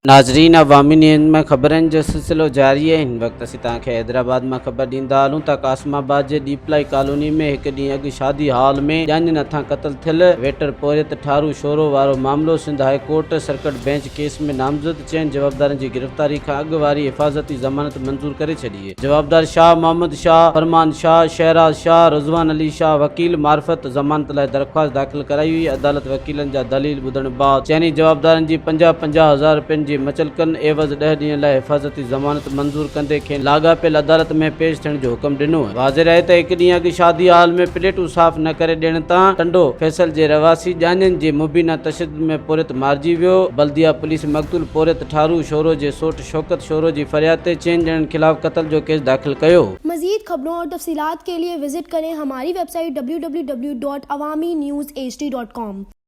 नाज़रीन, अवामी न्यूज़ में ख़बरनि जो सिलसिलो जारी है। हिन वक्त असीं तव्हांखे हैदराबाद में ख़बर ॾींदा हलूं त कासमाबाद जे डीपलाई कॉलोनी में हिक ॾींहुं अॻु शादी हॉल में ॼाणनि हथां क़त्ल थियल वेटर पोरियत ठारू शोरो वारो मामलो Sindh high court circuit bench case में नामज़द चइनि जवाबदारनि जी गिरफ़्तारी खां अॻु वारी हिफ़ाज़ती ज़मानत मंज़ूर करे छॾी आहे। जवाबदार शाह मोहम्मद शाह, फरमान शाह, शहराज शाह, रिज़वान अली शाह वकील मार्फत ज़मानत लाइ दरख़्वास्त दाख़िल कराई हुई। अदालत वकीलनि जा दलील ॿुधण बैदि चइनी जवाबदारनि जी 50,000 रुपयनि जी मचलकन एवज़ 10 ॾींहं लाइ हिफ़ाज़ती ज़मानत मंज़ूर कंदे खेनि लाॻापियल अदालत में पेश थियण जो हुकुम ॾिनो आहे। वाज़िह आहे त हिकु ॾींहुं अॻु शादी हॉल में प्लेटूं साफ़ न करे ॾियण तां टंडो फैसल जे रवासी ॼाणनि जे मुबीना तशद्दुद में पोरियत मारिजी वियो। बल्दिया पुलिस मक़तूल पोरियत ठारू शोरो जे सोट शौकत शोरो जी फरियाद ते 4 ॼणनि खिलाफ़ क़त्ल जो केस दाख़िल कयो। मज़ीद खबरों और तफसीलात के लिए विजिट करें हमारी वेबसाइट www.awamiNewsHD.com।